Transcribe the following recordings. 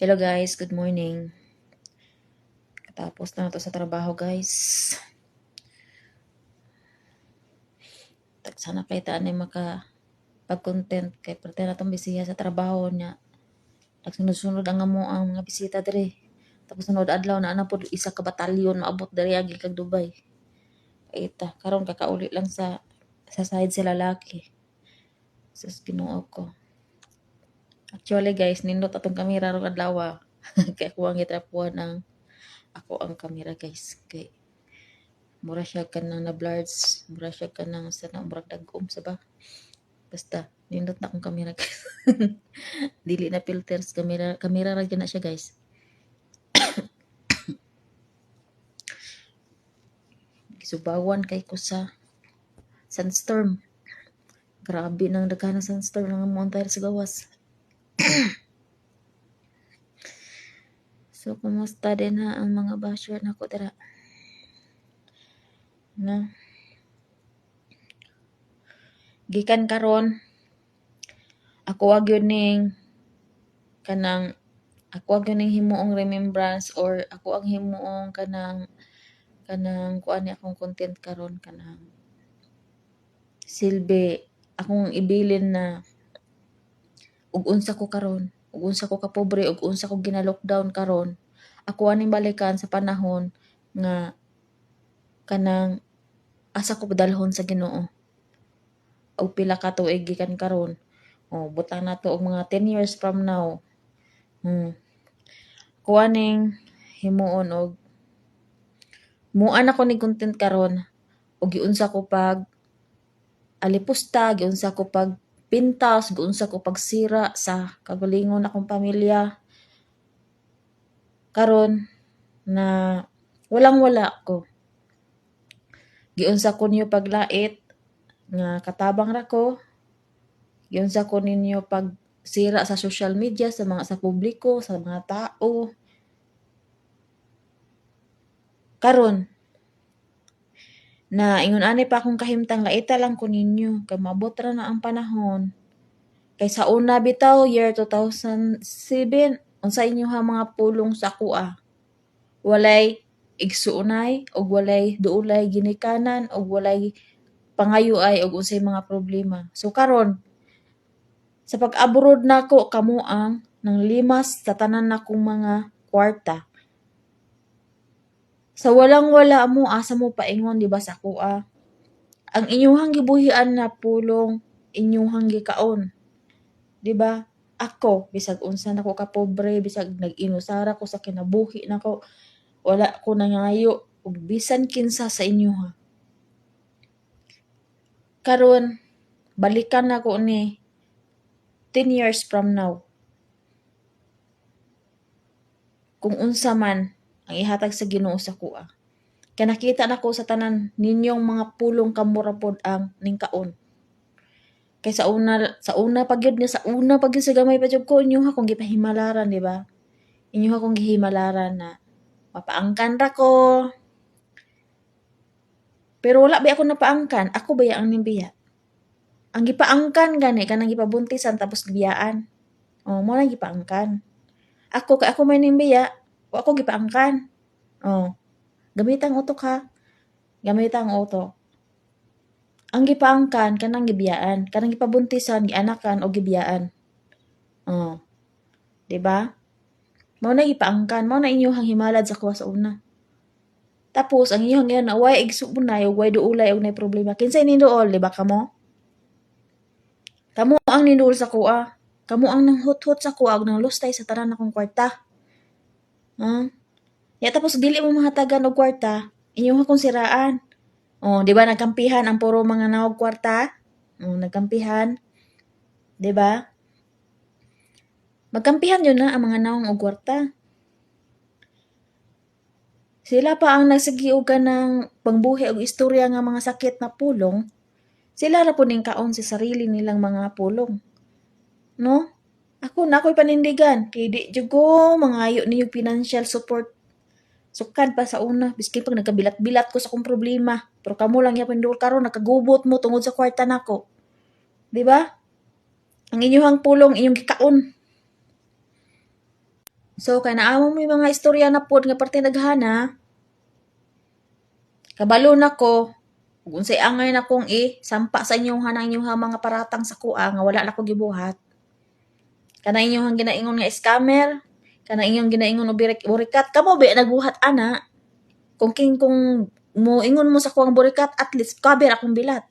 Hello guys, good morning. Tapos na to sa trabaho guys. Sana kay taan ay maka pag-content kay parte na tong bisiya sa trabaho niya. Nagsunod-sunod ang ang mga bisita dire. Tapos sunod adlaw na pod isa ka batalyon maabot diri agi kag Dubai. Ita karon kakauli lang sa side sa lalaki. Sus Ginoo ko. Actually guys, nindot atong kamera ro adlaw. Kay ako ang gitrapuan ang ako ang kamera guys. Kay mura siya kanang na-blurs, mura siya kanang sa murag dagom sa ba. Basta nindot na akong kamera guys. Dili na filters, kamera ra na siya guys. Gisubawan kay ko sa sandstorm. Grabe nang daghan ng sandstorm nang montar sa gawas. So kumusta din ha ang mga basher nako dira? Na gikan karon ako wag yun ning kanang ako ang himuong remembrance or ako ang himuong kanang kuan ni akong content karon kanang silbi akong ibilin na ug unsa ko karon, ug unsa ko ka pobre, ug unsa ko gina-lockdown karon. Ako aning balikan sa panahon nga kanang asa ko dalhon sa Ginoo. Og pila ka tuig gikan karon. Butang nato og mga 10 years from now. Kuaning himuon og muan ako ni content karon og giunsa ko pag alipusta, giunsa ko pag pintas, giunsa ko pagsira sa kagalingon akong pamilya. Karon na walang-wala ko. Giunsa ko niyo paglait nga katabang ra ko. Giunsa ko ninyo pag sira sa social media sa mga sa publiko, sa mga tao. Karon na ingon ani pa akong kahimtang laita lang ko ninyo kay mabot ra na ang panahon. Kay sa una bitaw year 2007 unsa inyo ha mga pulong sa kuha. Walay igsuunay og walay duulay ginikanan og walay pangayo ay og unsay mga problema. So karon sa pag-abroad nako kamo ang nang limas sa tanan nakong mga kwarta. Sa walang-wala mo asa mo paingon di ba sa kuha. Ang inyong gibuhian na pulong inyong gikaon. Di ba? Ako bisag unsa nako ka pobre, bisag nag-inusara ko sa kinabuhi nako, wala ko nangayo ug bisan kinsa sa inyo ha. Karon balikan nako ni 10 years from now. Kung unsa man ang ihatag sa Ginoo sa kuha. Kaya nakita nako sa tanan ninyong mga pulong kamura pod ang ningkaon. Kay sa una pagyud niya sa una pagyud sa gamay pa jud ko inyo ha kung gipahimalaran di ba? Inyo ha kung gihimalaran na mapaangkan ra ko. Pero wala ba ako napaangkan? Ako ba ang nimbiya? Ang gipaangkan gani kanang gipabuntisan tapos biyaan. Mo lang gipaangkan. Ako may nimbiya, wa ako gipaangkan. Gamitang utok ha. Gamitang utok. Ang gipaangkan kanang gibiyaan, kanang gipabuntisan, gianakan o gibiyaan. Di ba? Mao na gipaangkan, mao na inyong himalad sa kuha sa una. Tapos ang inyong ngayon na way igsuunay o way duulay og nay problema. Kinsay ninduol, di ba kamo? Kamo ang ninduol sa kuha. Kamo ang nanghut-hut sa kuha og nang lustay sa tanan akong kwarta. Ya tapos dili mo mahatagan og kwarta, inyong akong siraan. Di ba nagkampihan ang puro mga naog kwarta? Nagkampihan. Di ba? Magkampihan yun na ang mga naong og kwarta. Sila pa ang nagsigi og kanang pangbuhi og istorya nga mga sakit na pulong. Sila ra po ning kaon sa sarili nilang mga pulong. No? Ako na ako'y panindigan. Kay di jud ko mangayo niyo financial support. Sukad pa sa una, biskin pag nagkabilat-bilat ko sa akong problema. Pero kamo lang yapon dul karon nakagubot mo tungod sa kwarta nako. Di ba? Ang inyong pulong inyong gikaon. So, kay naamon mo yung mga istorya na pod nga parte naghana, kabalo na ko, kung unsay angay na kong sampa sa inyong hanang inyong mga paratang sa kuha nga wala na ko gibuhat. Kana inyong ginaingon nga scammer, kana inyong ginaingon og burikat, kamo ba nagbuhat ana? Kung mo ingon mo sa kuang burikat, at least cover akong bilat.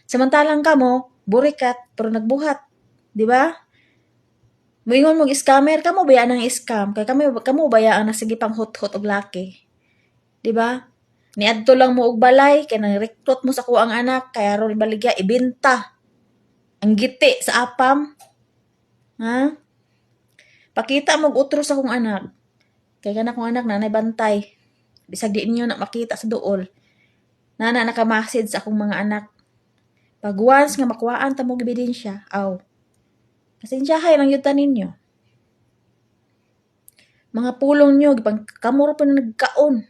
Samantalang kamo, burikat pero nagbuhat, di ba? Moingon mong scammer, kamo ba nang scam? Kay kamo ba ang nasige pang hot-hot og laki? Di ba? Niadto lang mo og balay kay nang recruit mo sa kuang anak kaya ron baligya ibenta ang giti sa apam. Ha? Pakita mo og utro sa kong anak. Kay kana kong anak nanay bantay. Bisag di inyo na makita sa duol. Nana nakamasid sa akong mga anak. Pag once nga makuhaan ta mo ebidensya, aw. Pasensyahay lang yuta ninyo. Mga pulong nyo, gipang kamuro pa na nagkaon.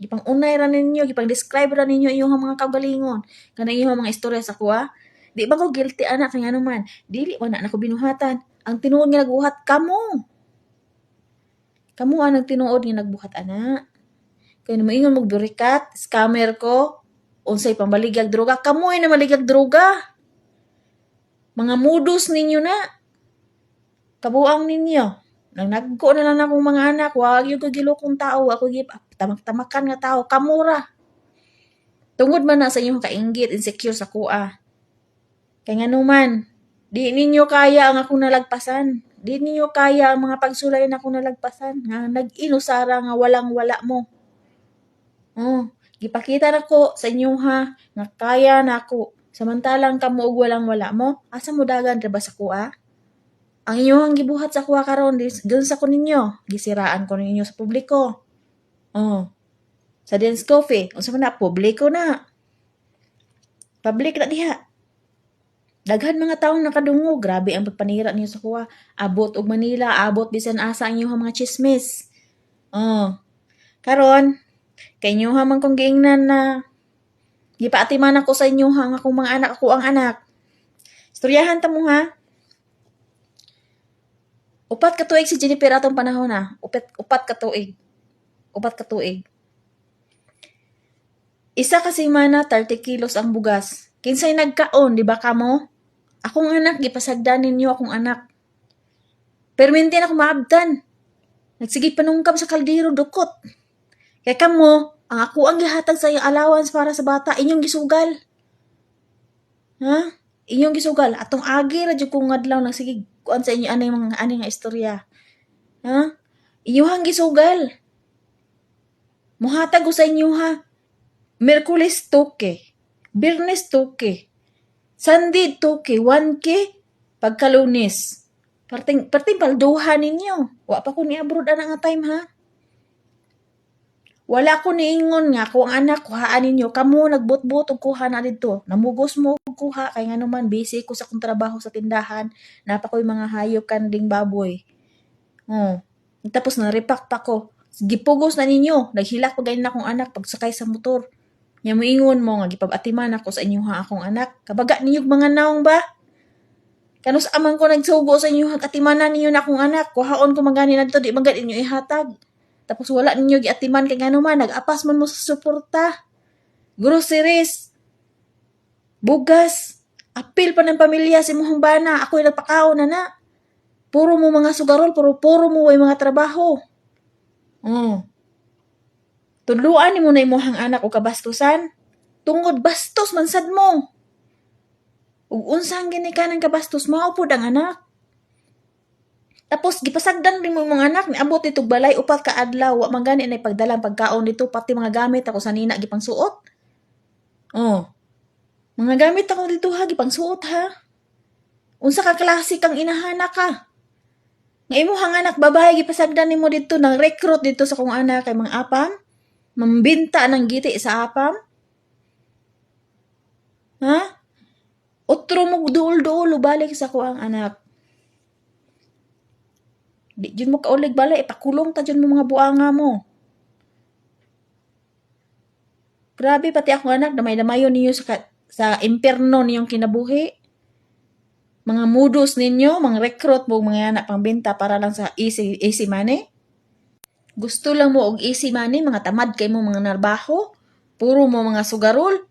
Gipang unay ra ninyo, gipang describe ra ninyo iyong mga kagalingon. Kana iyong mga istorya sa kuha. Di ba ko guilty anak kay ano man? Dili man na ako binuhatan. Ang tinuod nga nagbuhat kamo. Kamo ang tinuod nga nagbuhat ana. Kay moingon mo burikat, scammer ko, unsay pambaligag droga, kamoy na maligag droga. Mga modus ninyo na. Kabuang ninyo. Nang nagko na lang akong mga anak, wag yung kagilokong tao, ako tamak-tamakan nga tao, kamura. Tungod man na sa inyong kainggit, insecure sa kuha. Kaya nga naman, di ninyo kaya ang akong nalagpasan. Di ninyo kaya ang mga pagsulay na akong nalagpasan. Nga nag-inusara nga walang-wala mo. Gipakita na ko sa inyo ha, nga kaya na ako. Samantalang kamo og walang-wala mo, asa mo dagan ba sa kuha? Ang inyong gibuhat sa kuha karon dun sa kuninyo, gisiraan ko ninyo sa publiko. Sa Dance Coffee, unsa man na publiko na. Public na diha. Daghan mga taong nakadungo, grabe ang pagpanira niyo sa kuha. Abot og Manila, abot bisan asa ang inyong mga chismis. Karon, kay inyo ha man kong giingnan na gipaatiman ako sa inyo ha, akong mga anak, ako ang anak. Istoryahan ta mo ha. Upat ka tuig si Jennifer atong panahon na. Upat ka tuig. Isa ka semana 30 kilos ang bugas. Kinsay nagkaon, di ba kamo? Akong anak, gipasagdan ninyo akong anak. Perminti na ako maabdan. Nagsige panungkab sa kaldero dukot. Kaya kamo, ang ako ang gihatag sa iyong allowance para sa bata, inyong gisugal. Ha? Inyong gisugal. Atong agi, radyo kong ngadlaw ng sige, kuan sa inyo, anay nga istorya. Ha? Inyong gisugal. Muhatag ko sa inyo ha. Merkulis toke. Birnes toke. Sunday toke. 1K. Pagkalunis. Parting palduhan ninyo. Wa pa ko ni abroad ana nga time ha. Wala ko niingon nga kung ang anak kuhaan ninyo, kamo nagbutbut og kuha na dito. Namugos mo og kuha kay nga naman busy ko sa kong trabaho sa tindahan. Napa ko'y mga hayop kanding baboy. Tapos na-repack pa ko. Gipugos na ninyo. Naghilak pa ganyan akong anak pagsakay sa motor. Nya moingon mo nga gipabatiman ako sa inyo ha akong anak. Kabaga ninyo mga naong ba? Kanus amang ko nagsugo sa inyo atimanan ninyo na akong anak. Kuhaon ko magani na dito, di magani ninyo ihatag. Tapos wala ninyo giatiman kay ngano man, nag-apas man mo sa suporta. Groceries. Bugas. Apil pa ng pamilya si muhang bana. Ako'y nagpakaon na. Puro mo mga sugarol, puro mo way mga trabaho. Tudluan ni mo na imuhang anak o kabastusan. Tungod bastos man sad mo. Ug unsang gini ka ng kabastos mo, upod ang anak. Tapos gipasagdan rin mo mga anak, niabot itong balay, upat ka adlaw, wa man gani na ipagdalang pagkaon dito, pati mga gamit ako sa nina, gipang suot. Mga gamit ako dito ha, gipang suot ha. Unsa ka klase kang inahana ka. Nga imuhang anak, babae, gipasagdan nimo dito, nang recruit dito sa kong anak, kay mga apam, mambinta ng giti sa apam. Ha? Otro mo duol-duol, balik sa ko ang anak. Di dyan mo kaulig bala, ipakulong ta dyan mo mga buanga mo. Grabe, pati ako anak, damay-damayon ninyo sa imperno niyong kinabuhi. Mga modus ninyo, mga recruit mo mga anak pangbenta para lang sa easy money. Gusto lang mo og easy money, mga tamad kay mo mga narbaho, puro mo mga sugarol.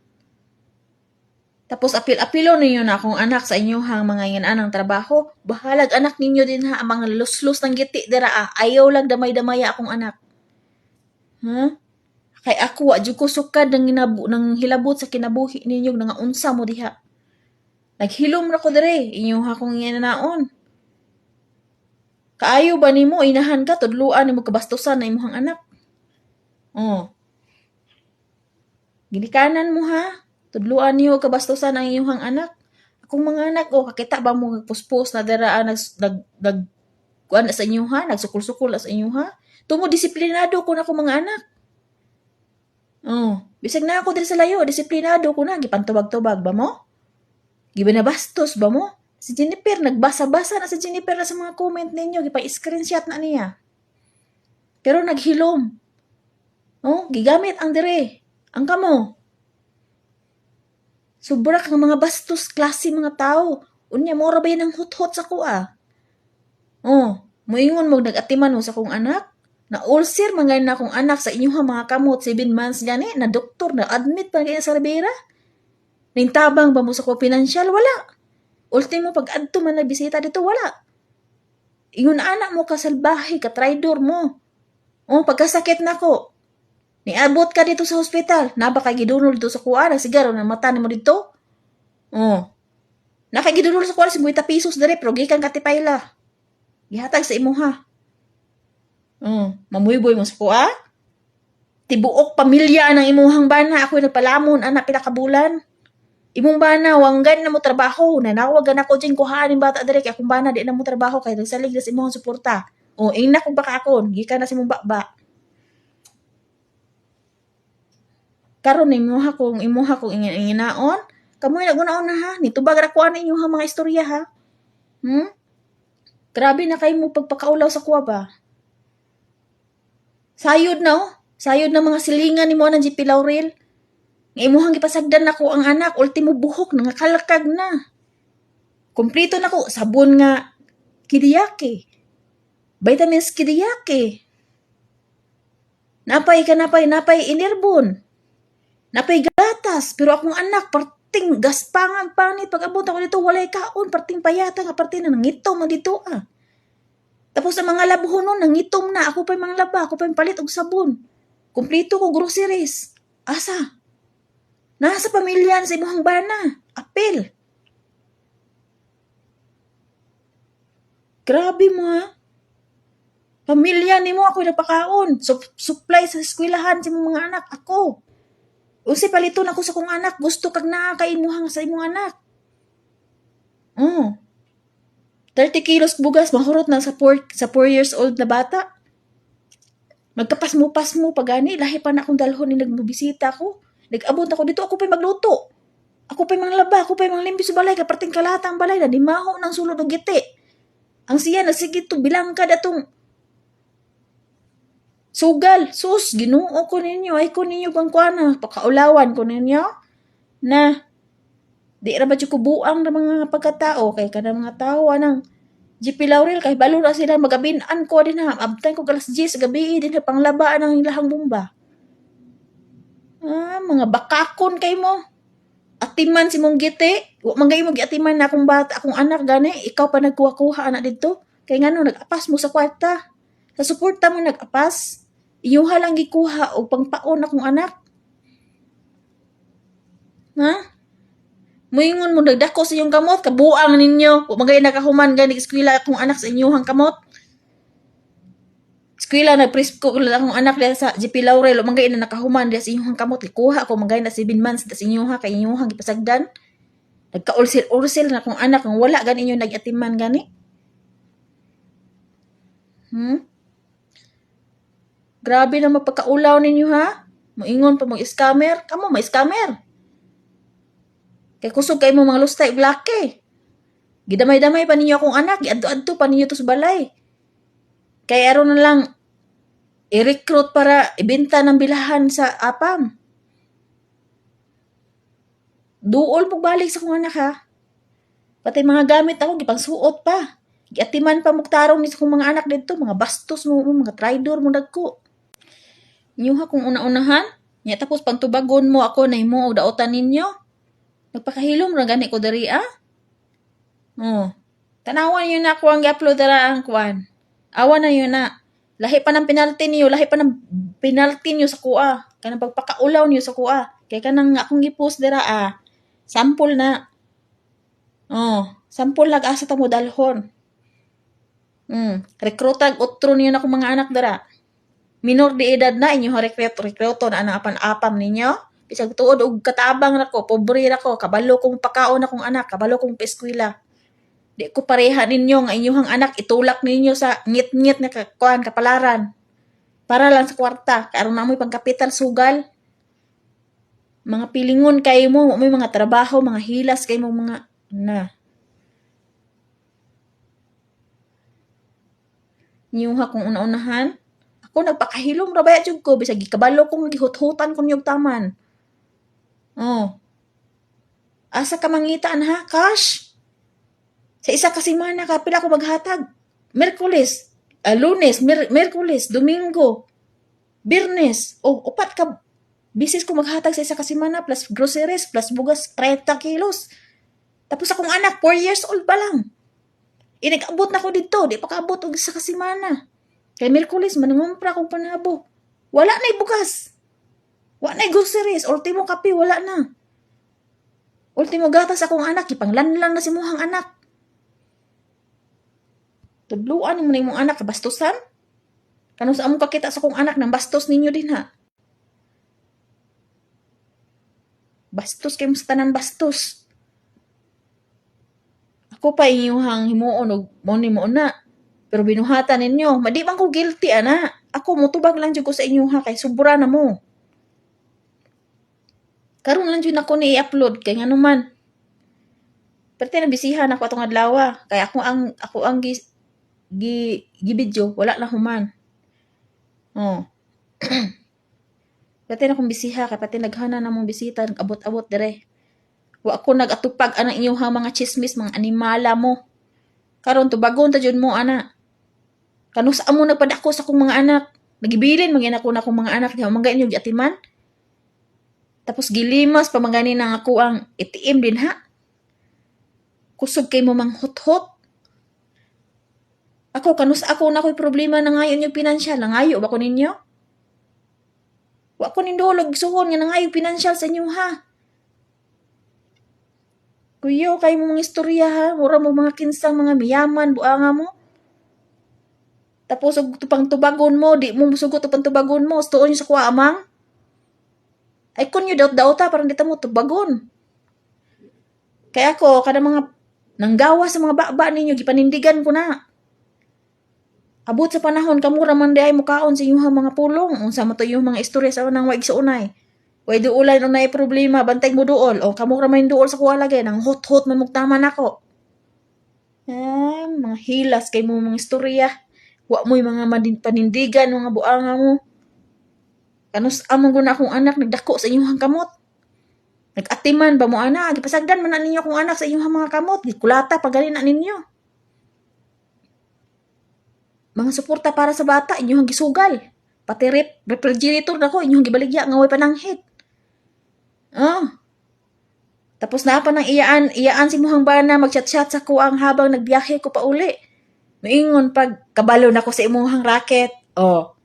Tapos apil-apilo ninyo na akong anak sa inyong mga yan-anang trabaho. Bahalag anak ninyo din ha, ang mga luslus ng giti dira Ayaw lang damay-damaya akong anak. Ha? Kay ako, adyo ko sukad ng hilabot sa kinabuhi ninyo nga unsa mo diha. Naghilom na ko dire, inyong akong inanaon. Kaayo ba nimo inahan ka, tudluan nimo kabastusan na imong anak? Oh. Ginikanan mo ha? Tudluan niyo kabastusan ang inyong anak. Akong mga anak, kakita ba mo nagpuspos na daraan kuan sa inyo ha? Nagsukul-sukul sa inyo ha? Tumo disiplinado ko na akong mga anak. Bisag na ako diri sa layo, disiplinado ko na, gipantubag-tubag ba mo? Gibanabastos ba mo? Si Jennifer, nagbasa-basa na si Jennifer na sa mga comment ninyo, gipa-screenshot na niya. Pero naghilom. Gigamit ang dire. Ang kamo. Sobra kang mga bastos klase mga tao. Unya mo ra ba yan ang hot-hot sa kuha? Moingon mo nag-atiman mo sa kong anak? Na ulcer man na akong anak sa inyong mga kamot 7 months gani na doktor na admit pa kaya sa Rivera. Nintabang ba mo sa ko financial? Wala. Ultimo pag adto man nagbisita dito wala. Ingon anak mo kasalbahe ka traidor mo. Pagkasakit nako. Niabot ka dito sa hospital. Naba kay gidunol dito sa kuha na sigaro na mata mo dito. Nakagidunol sa kuha 50 pesos dere pero gikan katipayla. Gihatag sa imo ha. Mamuyboy mo sa kuha. Tibuok pamilya ng imuhang bana. Ako'y nagpalamon, anak pinakabulan. Imong bana, wanggan na mo trabaho. Nanawagan ako dyan kuhaan yung bata direk. Akong bana, di na mo trabaho. Kaya nagsalig na sa imuhang suporta. Ina kong bakakon. Gika na sa imong bakba. Karon imuha kong inginaon. Kamoy nagunaon na ha. Nitubag rakuan ninyo ha mga istorya ha. Grabe na kayo mo pagpakaulaw sa kuwa ba? Sayod na Sayod na mga silingan ni mo ng GP Laurel. Nga imuhang gipasagdan nako ang anak. Ultimo buhok na kalakag na. Kumplito na ko. Sabon nga kidiyake. Vitamins kidiyake. Napay inirbon. Napay gatas. Pero akong anak, parting gaspangan panit. Pag abot ako dito, walay kaon. Parting payata nga, parting na nangitom na dito Tapos sa mga labuhon nun, nangitom na. Ako pa yung mga laba. Ako pa yung palit og sabon. Kumplito ko groceries. Asa? Nasa pamilya sa imong bana. Apil. Grabe mo ha. Pamilya ni mo ako nagpakaon. Supply sa eskwelahan sa imong mga anak. Ako. Usi paliton ako sa kong anak. Gusto kag nakakaimuhang sa imong anak. 30 kilos bugas, mahurot na sa 4 years old na bata. Magkapas mo pagani, lahi pa na akong dalhon ni nagbubisita ko. Nag-abot ako dito, ako pa'y magluto. Ako pa'y manglaba, ako pa'y manglimpi sa balay, kaparting kalata ang balay na dimaho ng sulod ng giti. Ang siya, nasigit to, bilang ka datong sugal, sus, ginuo ko ninyo, ay ko ninyo bang kuana, pakaulawan ko ninyo, na di ra ba ko buang na mga pagkatao kay kada mga tao anang GP Laurel kay balo na sila magabinan ko din ha. Abtan ko galas 10 gabi din ha panglabaan ng ilahang bomba. Mga bakakon kay mo. Atiman si mong giti. Wa man gay mo giatiman na akong bata, akong anak gani, ikaw pa nagkuha-kuha anak didto. Kay ngano nag-apas mo sa kwarta. Sa suporta mo nag-apas. Iyuha lang gikuha og pangpaon akong anak. Ha? Moingon mo nagdako sa inyong kamot, kabuang ninyo. Wa magay nakahuman gani eskwela akong anak sa inyong kamot. Eskwela nagpresco ko lang akong anak diha sa GP Laurel, wa magay na nakahuman diha sa inyong kamot. Ikuha ko magay na 7 months sa inyong kay inyong gipasagdan. Nagka-ursel na akong anak ang wala gani inyo nag-atiman gani. Grabe na mapagkaulaw ninyo ha. Moingon pa mo scammer, kamo may scammer. Kay kusog kay mo mga lustay blake. Gidamay-damay pa ninyo akong anak, giadto-adto pa ninyo to sa balay. Kay aron na lang i-recruit para ibenta ng bilahan sa apam. Duol mo balik sa akong anak ha. Pati mga gamit ako gipang suot pa. Giatiman pa mugtarong ni sa kong mga anak dito, mga bastos mo, mga traidor mo dagko. Inyuha kung una-unahan, nya tapos pagtubagon mo ako na imo o daotan ninyo. Nagpakahilom ra gani ko diri ah. Oh. Tanawan niyo na ako ang gi-upload dara ang kuan. Awan na yun na. Lahi pa ng penalty niyo, lahi pa ng penalty niyo sa kuha. Kanang pagpakaulaw niyo sa kuha. Kaya kanang akong gi-post dira ah. Sample na. Oh, sample asa ta mo dalhon. Rekrutag otro niyo na akong mga anak dara. Minor de edad na inyo rekruto na ang apan-apam ninyo. Bisag tuod og katabang nako, pobre nako, kabalo kong pakaon akong anak, kabalo kong paeskwela. Di ko pareha ninyo nga inyong anak itulak ninyo sa ngit-ngit na kuan kapalaran. Para lang sa kwarta, karon na mo'y pangkapital sugal. Mga pilingon kay mo, may mga trabaho, mga hilas kay mo mga na. Inyuha kung una-unahan, ako nagpakahilom ra baya jud ko bisag gikabalo kong gihut-hutan kun yung taman. Oh. Asa ka mangitaan ha? Cash. Sa isa ka semana ka pila ko maghatag. Miyerkules, Lunes, Miyerkules, Domingo, Biyernes, o upat ka bisis ko maghatag sa isa ka semana plus groceries plus bugas 30 kilos. Tapos akong anak 4 years old pa lang. Inag-abot na ko dito, di pa kaabot og isa ka semana. Kay Miyerkules manungumpra kong panabo. Wala na'y bugas. Wala na'y groceries, ultimo kape wala na. Ultimo gatas akong anak, ipanglanlang na si muhang anak. Tudluan mo na imong anak, bastusan? Kano sa among kakita sa kong anak ng bastos ninyo din ha? Bastos kayo sa tanan bastos. Ako pa inyuhang himuon og mo na. Pero binuhatan ninyo, madi man ko guilty ana. Ako mutubag lang jud ko sa inyuha kay sobra na mo. Karon lang jud ako ni i-upload kay ngano man. Pero nabisihan ako atong adlaw kay ako ang video wala na human. Oh. Pati na kong bisiha kay pati naghana na mong bisita nag-abot-abot dire. Wa ako nagatupag anang inyong mga chismis, mga animala mo. Karon tubagon ta jud mo ana. Kanus amo nagpadako sa akong mga anak. Nagibilin magin ako na akong mga anak diha mangga inyo giatiman. Tapos gilimas pa mangani nang ako ang ATM din ha. Kusog kay mo manghot-hot. Ako kanus ako na ko'y problema na ngayon yung pinansyal. Nangayo ba ko ninyo? Wa ko nindolog suhon nga nangayo pinansyal sa inyo ha. Kuyo, kay mo mga istorya ha. Mura mo mga kinsang mga miyaman, buanga mo. Tapos, tupang tubagon mo, di mo musugot tupang tubagon mo. Stoon nyo sa kuwa amang. Ay, kun nyo daot-daota, parang dito mo tubagon. Kaya ako, kada mga nanggawa sa mga baba ninyo, gipanindigan ko na. Abot sa panahon, kamura man di ay mukaon sa inyong mga pulong. Unsa mo to yung mga istorya sa unang waig sa unay. Way duulay nung naay problema, bantay mo duol. O kamura man duol sa kuha lagi, nang hot-hot man mugtaman ako. Mga hilas kay mo mga istorya. Wa mo'y mga panindigan, mga buanga mo. Kanus among guna akong anak, nagdako sa inyong kamot. Nag-atiman ba mo anak? Gipasagdan man na ninyo akong anak sa inyong mga kamot. Gikulata, pagaling na ninyo. Mga suporta para sa bata, inyong gisugal. Pati refrigerator na ko, inyong gibaligya, nga way pananghit. Tapos na pa nang iyaan si muhang bana mag-chat-chat sa kuang habang nagbiyahe ko pa uli. Moingon pag kabalo na ko sa imuhang racket.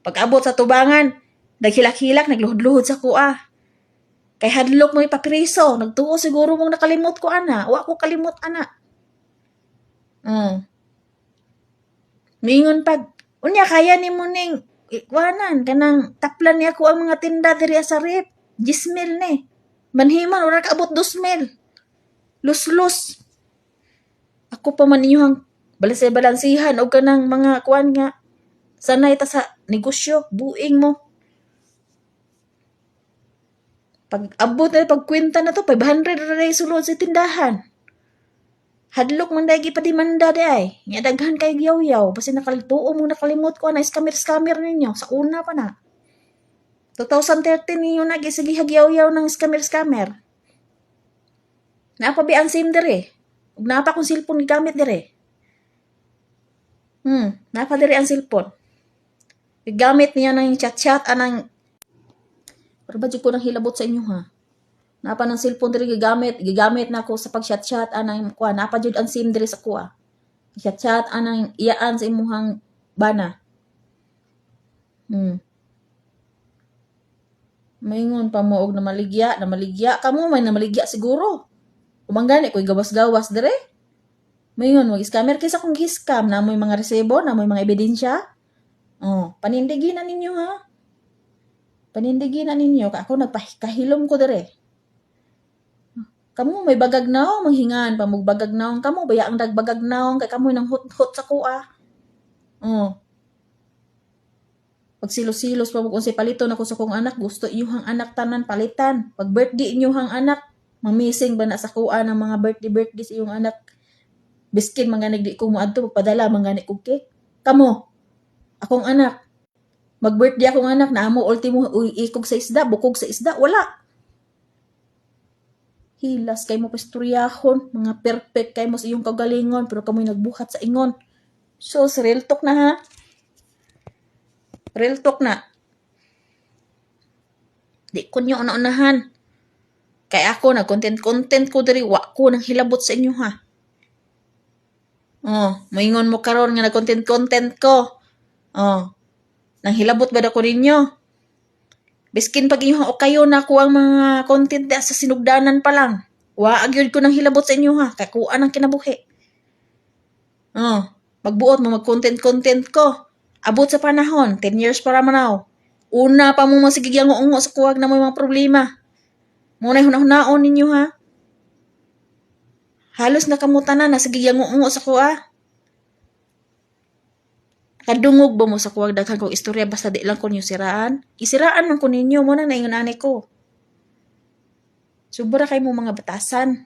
Pag abot sa tubangan, naghilak-hilak, nagluhod-luhod sa kuha. Kay hadlok mo ipapriso, nagtuo siguro mong nakalimot ko ana. Wa ko kalimot ana. Moingon pag, unya kaya ni mo ning ikwanan, kanang taplan niya ko ang mga tinda diri sa rip. 10,000 ni. Manhiman, wala ka abot 2,000. Lus-lus. Ako pa man inyong balansihan o kanang mga kuan nga. Sanay ta sa negosyo, buing mo. Pag abot na pagkwenta na to, 500 na sulod sa tindahan. Hadlok man dahil ipadimanda day. Nga daghan kay giyaw-yaw. Basta nakalituo mo nakalimot ko na scammer ninyo. Sa una pa na. 2013 ninyo nagisigi hagyaw-yaw ng scammer. Napa bi ang SIM dire. Ug napa kung cellphone gamit dire. Napadiri ang cellphone. Gamit niya ng chat-chat, anang, pero ba ko nang hilabot sa inyo ha? Napa ng cellphone diri gigamit na ako sa pag-chat-chat, anang, kuha, napa jud ang SIM diri sa kuha. Chat-chat, anang, iyaan sa imuhang bana. Maingon pa mo og na maligya kamo may na maligya siguro. Umanggani ko'y gawas-gawas dire. Maingon mo scammer kaysa kung gi-scam na mo'y mga resibo, na mo'y mga ebidensya. Panindigin na ninyo ha. Panindigin na ninyo ka ako nagpahilom ko dire. Kamu may bagagnaw, manghingan pa mo bagagnaw kamo baya ang dagbagagnaw kay kamoy nang hot-hot sa kuha. Pag silos-silos pa mo kung si palito na ko sa kong anak, gusto inyong anak tanan palitan. Pag birthday inyong anak, mamising ba na sa kuha ng mga birthday sa iyong anak? Biskin manganig di ko mo adto pagpadala mangani kog cake. Kamo, akong anak, mag-birthday akong anak na amo ultimo ikog sa isda, bukog sa isda, wala. Hilas kay mo pastoryahon, mga perfect kay mo sa iyong kagalingon, pero kamoy nagbuhat sa ingon. So, real talk na ha. Real talk na. Di ko nyo unahan. Kaya ako, nag-content ko diri, wa ko nang hilabot sa inyo ha. Maingon mo karon nga nag-content ko. Nang hilabot ba ko ninyo? Biskin pag inyo o kayo na ko ang mga content sa sinugdanan pa lang. Wa agyod ko nang hilabot sa inyo ha. Kaya kuan ang kinabuhi. Magbuot mo mag-content ko. Abot sa panahon, 10 years para manaw. Una pa mo masigigyan ungo sa kuwag na may mga problema. Muna hunahunaon ninyo ha. Halos nakamutanan na sigigyan ungo sa kuwa. Kadungog ba mo sa kuwag daghan kong istorya basta di lang ko niyo siraan? Isiraan man ko ninyo, muna na ingon ani ko. Sobra kay mo mga batasan.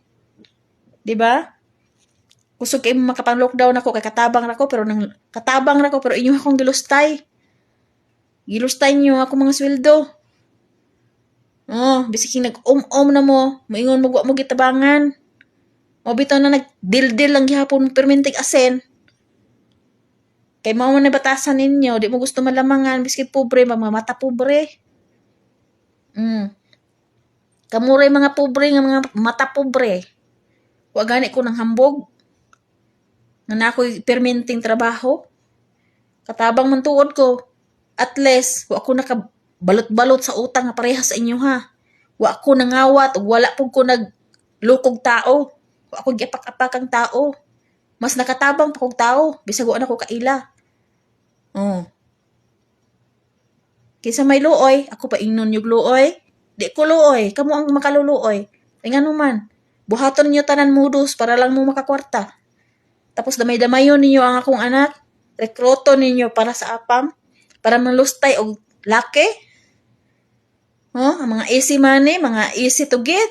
Diba? Kusog kay makapang-lockdown ako kay katabang ra ko pero inyo akong gilustay. Gilustay niyo ako mga sweldo. Bisig nag-om na mo, moingon mo mo gitabangan. Bitaw na nag-deal lang gihapon permintig asen. Kay mao man batasan ninyo, di mo gusto malamangan bisig pobre, mga mata pobre. Kamuray mga pobre nga mga mata pobre. Wa gani ko nang hambog. Nga na ako'y perminting trabaho. Katabang man tuod ko. At least, wa ko nakabalot-balot sa utang nga parehas sa inyo ha. Wa ko nangawat, wala po ko naglukog tao. Wa ko giapak-apakang tao. Mas nakatabang pa kong tao. Bisag wa na ko kaila. Kaysa may luoy, ako pa ingnon yung luoy. Di ko luoy, kamo ang makaluluoy. Ay nga naman, buhaton niyo tanan modus para lang mo makakwarta. Tapos damay-damayon ninyo ang akong anak. Rekruto ninyo para sa apam. Para malustay og laki. Ang mga easy money, mga easy to get.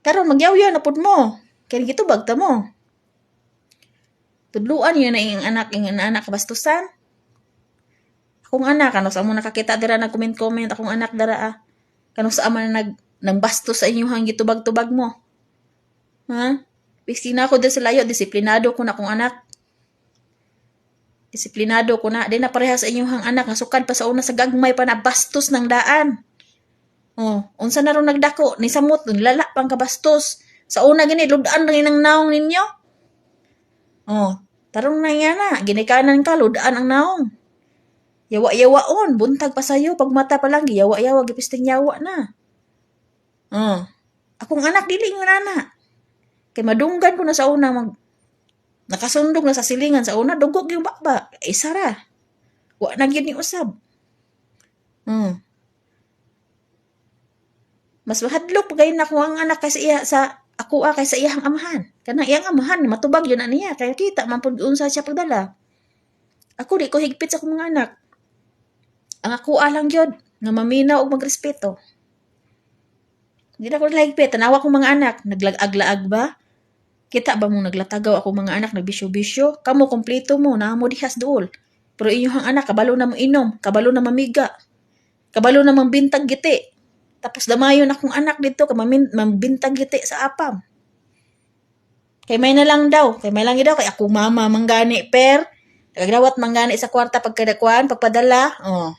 Karon magyaw-yaw na pud mo. Kaya gito bagta mo. Tudluan yun na yung anak kabastusan. Akong anak, ano sa mo nakakita dira nag-comment, akong anak dara Kano sa ama na nagbastos sa inyo hang gitubag-tubag mo. Pisina ko din sa layo, disiplinado ko na akong anak. Disiplinado ko na. Di na pareha sa inyong anak. Nasukad pa sa una sa gagmay pa na bastos ng daan. Unsa na ron nagdako. Ni samot, lala pang kabastos. Sa una gini, ludaan rin ang naong ninyo. Tarong na yan na. Ginikanan ka, ludaan ang naong. Yawa-yawaon. Buntag pa sa'yo. Pag mata pa lang, yawa-yawa, gipisting yawa na. Akong anak, dili nga na. Kay madunggan ko na sa una, nakasundog na sa silingan sa una, dugog yung bakba. Sara. Wa na yun ni usab. Mas mahadlok pagay na ko ang anak kasi iya sa ako kaysa iyang amahan. Kanang iyang amahan, matubag yun niya. Kaya kita, unsa siya pagdala. Ako di ko higpit sa akong mga anak. Ang ako lang yun, nga maminaw o magrespeto. Hindi na ko higpit. Tanawa kong mga anak, naglag-aglaag ba? Kita ba mong naglatagaw ako mga anak, nagbisyo-bisyo? Kamo, kompleto mo, naamo dihas dool. Pero inyong anak, kabalo na mo inom, kabalo na mamiga, kabalo na mambintag giti. Tapos damayon akong anak dito, mambintag giti sa apam. Kay may na lang daw. Kay may lang daw. Kay ako mama manggani per. Nagdawat manggani sa kwarta pagkadakuan, pagpadala. Oh.